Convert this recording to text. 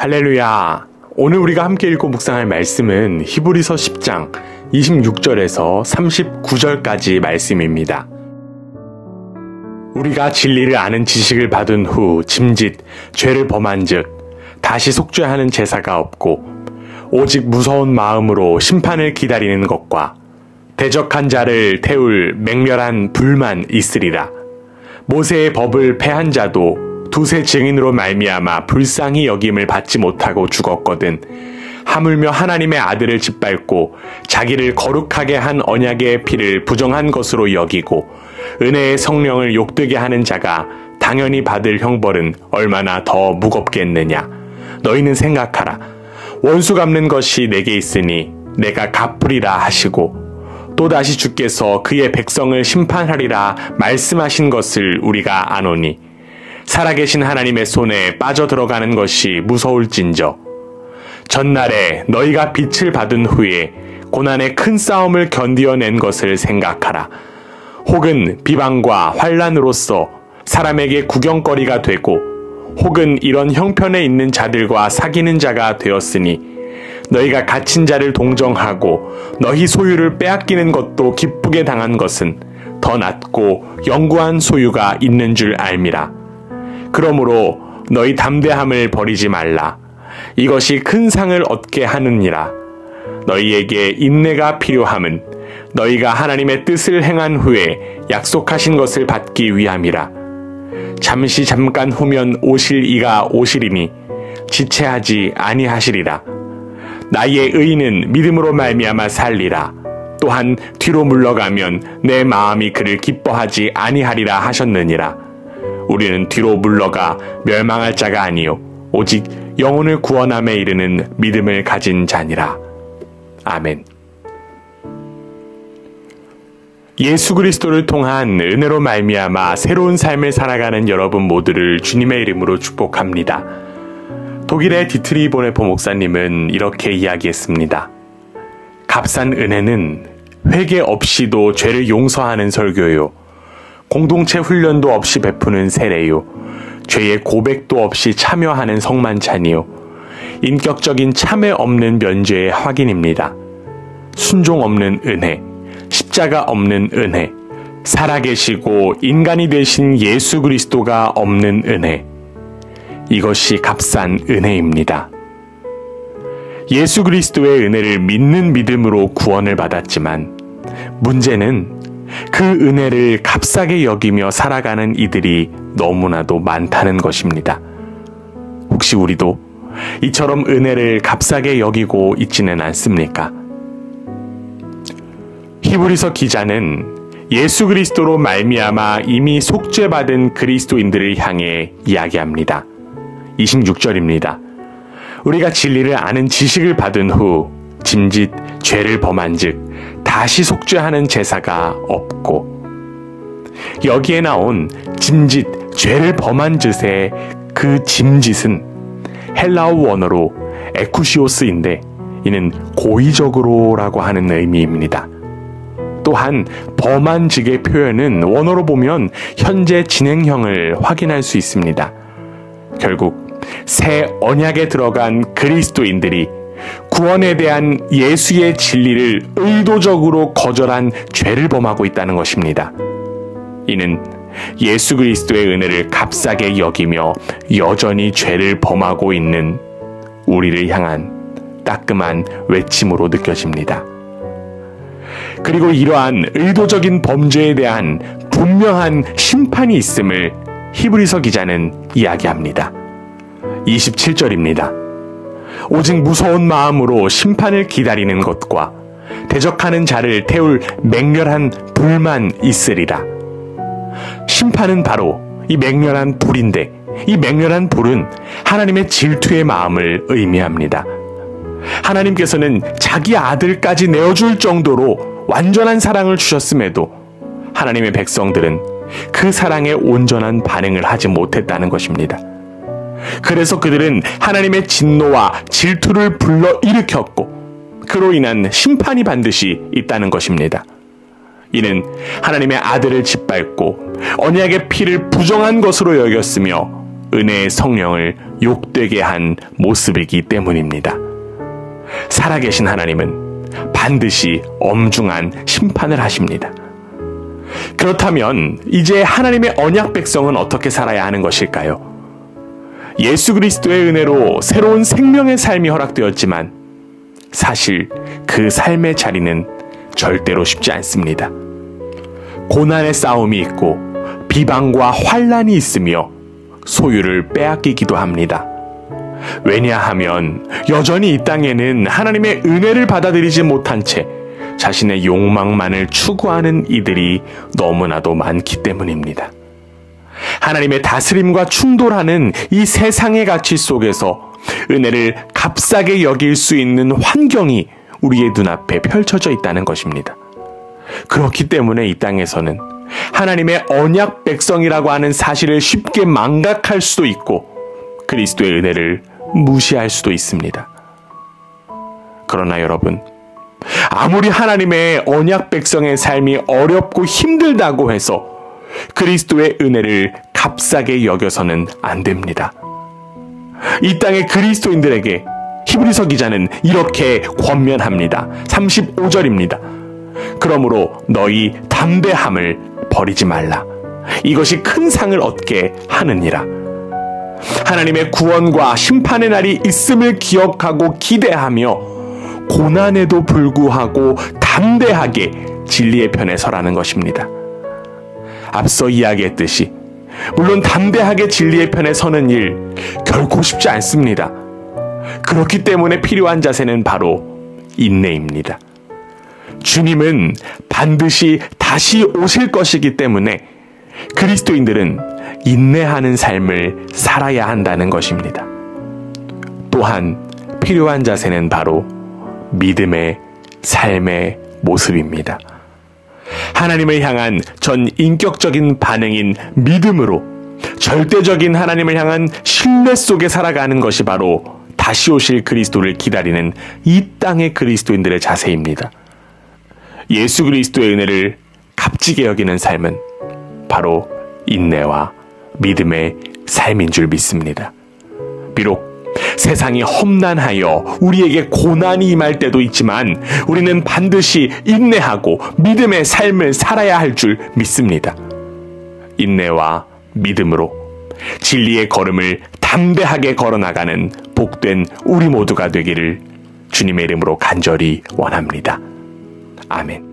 할렐루야! 오늘 우리가 함께 읽고 묵상할 말씀은 히브리서 10장 26절에서 39절까지 말씀입니다. 우리가 진리를 아는 지식을 받은 후 짐짓 죄를 범한 즉 다시 속죄하는 제사가 없고 오직 무서운 마음으로 심판을 기다리는 것과 대적한 자를 태울 맹렬한 불만 있으리라. 모세의 법을 패한 자도 두세 증인으로 말미암아 불쌍히 여김을 받지 못하고 죽었거든. 하물며 하나님의 아들을 짓밟고 자기를 거룩하게 한 언약의 피를 부정한 것으로 여기고 은혜의 성령을 욕되게 하는 자가 당연히 받을 형벌은 얼마나 더 무겁겠느냐. 너희는 생각하라. 원수 갚는 것이 내게 있으니 내가 갚으리라 하시고 또다시 주께서 그의 백성을 심판하리라 말씀하신 것을 우리가 아노니 살아계신 하나님의 손에 빠져들어가는 것이 무서울진저. 전날에 너희가 빛을 받은 후에 고난의 큰 싸움을 견디어낸 것을 생각하라. 혹은 비방과 환난으로서 사람에게 구경거리가 되고 혹은 이런 형편에 있는 자들과 사귀는 자가 되었으니 너희가 갇힌 자를 동정하고 너희 소유를 빼앗기는 것도 기쁘게 당한 것은 더 낫고 영구한 소유가 있는 줄 알미라. 그러므로 너희 담대함을 버리지 말라. 이것이 큰 상을 얻게 하느니라. 너희에게 인내가 필요함은 너희가 하나님의 뜻을 행한 후에 약속하신 것을 받기 위함이라. 잠깐 후면 오실 이가 오시리니 지체하지 아니하시리라. 나의 의인은 믿음으로 말미암아 살리라. 또한 뒤로 물러가면 내 마음이 그를 기뻐하지 아니하리라 하셨느니라. 우리는 뒤로 물러가 멸망할 자가 아니요 오직 영혼을 구원함에 이르는 믿음을 가진 자니라. 아멘. 예수 그리스도를 통한 은혜로 말미암아 새로운 삶을 살아가는 여러분 모두를 주님의 이름으로 축복합니다. 독일의 디트리 보네포 목사님은 이렇게 이야기했습니다. 값싼 은혜는 회개 없이도 죄를 용서하는 설교요. 공동체 훈련도 없이 베푸는 세례요. 죄의 고백도 없이 참여하는 성만찬이요. 인격적인 참회 없는 면죄의 확인입니다. 순종 없는 은혜, 십자가 없는 은혜, 살아계시고 인간이 되신 예수 그리스도가 없는 은혜. 이것이 값싼 은혜입니다. 예수 그리스도의 은혜를 믿는 믿음으로 구원을 받았지만 문제는 그 은혜를 값싸게 여기며 살아가는 이들이 너무나도 많다는 것입니다. 혹시 우리도 이처럼 은혜를 값싸게 여기고 있지는 않습니까? 히브리서 기자는 예수 그리스도로 말미암아 이미 속죄받은 그리스도인들을 향해 이야기합니다. 26절입니다. 우리가 진리를 아는 지식을 받은 후 짐짓 죄를 범한 즉 다시 속죄하는 제사가 없고. 여기에 나온 짐짓 죄를 범한 짓의 그 짐짓은 헬라어 원어로 에쿠시오스인데 이는 고의적으로라고 하는 의미입니다. 또한 범한 직의 표현은 원어로 보면 현재 진행형을 확인할 수 있습니다. 결국 새 언약에 들어간 그리스도인들이 구원에 대한 예수의 진리를 의도적으로 거절한 죄를 범하고 있다는 것입니다. 이는 예수 그리스도의 은혜를 값싸게 여기며 여전히 죄를 범하고 있는 우리를 향한 따끔한 외침으로 느껴집니다. 그리고 이러한 의도적인 범죄에 대한 분명한 심판이 있음을 히브리서 기자는 이야기합니다. 27절입니다. 오직 무서운 마음으로 심판을 기다리는 것과 대적하는 자를 태울 맹렬한 불만 있으리라. 심판은 바로 이 맹렬한 불인데 이 맹렬한 불은 하나님의 질투의 마음을 의미합니다. 하나님께서는 자기 아들까지 내어줄 정도로 완전한 사랑을 주셨음에도 하나님의 백성들은 그 사랑에 온전한 반응을 하지 못했다는 것입니다. 그래서 그들은 하나님의 진노와 질투를 불러일으켰고 그로 인한 심판이 반드시 있다는 것입니다. 이는 하나님의 아들을 짓밟고 언약의 피를 부정한 것으로 여겼으며 은혜의 성령을 욕되게 한 모습이기 때문입니다. 살아계신 하나님은 반드시 엄중한 심판을 하십니다. 그렇다면 이제 하나님의 언약 백성은 어떻게 살아야 하는 것일까요? 예수 그리스도의 은혜로 새로운 생명의 삶이 허락되었지만 사실 그 삶의 자리는 절대로 쉽지 않습니다. 고난의 싸움이 있고 비방과 환난이 있으며 소유를 빼앗기기도 합니다. 왜냐하면 여전히 이 땅에는 하나님의 은혜를 받아들이지 못한 채 자신의 욕망만을 추구하는 이들이 너무나도 많기 때문입니다. 하나님의 다스림과 충돌하는 이 세상의 가치 속에서 은혜를 값싸게 여길 수 있는 환경이 우리의 눈앞에 펼쳐져 있다는 것입니다. 그렇기 때문에 이 땅에서는 하나님의 언약 백성이라고 하는 사실을 쉽게 망각할 수도 있고 그리스도의 은혜를 무시할 수도 있습니다. 그러나 여러분, 아무리 하나님의 언약 백성의 삶이 어렵고 힘들다고 해서 그리스도의 은혜를 값싸게 여겨서는 안 됩니다. 이 땅의 그리스도인들에게 히브리서 기자는 이렇게 권면합니다. 35절입니다. 그러므로 너희 담대함을 버리지 말라. 이것이 큰 상을 얻게 하느니라. 하나님의 구원과 심판의 날이 있음을 기억하고 기대하며 고난에도 불구하고 담대하게 진리의 편에 서라는 것입니다. 앞서 이야기했듯이 물론 담대하게 진리의 편에 서는 일 결코 쉽지 않습니다. 그렇기 때문에 필요한 자세는 바로 인내입니다. 주님은 반드시 다시 오실 것이기 때문에 그리스도인들은 인내하는 삶을 살아야 한다는 것입니다. 또한 필요한 자세는 바로 믿음의 삶의 모습입니다. 하나님을 향한 전 인격적인 반응인 믿음으로 절대적인 하나님을 향한 신뢰 속에 살아가는 것이 바로 다시 오실 그리스도를 기다리는 이 땅의 그리스도인들의 자세입니다. 예수 그리스도의 은혜를 값지게 여기는 삶은 바로 인내와 믿음의 삶인 줄 믿습니다. 비록 세상이 험난하여 우리에게 고난이 임할 때도 있지만 우리는 반드시 인내하고 믿음의 삶을 살아야 할 줄 믿습니다. 인내와 믿음으로 진리의 걸음을 담대하게 걸어나가는 복된 우리 모두가 되기를 주님의 이름으로 간절히 원합니다. 아멘.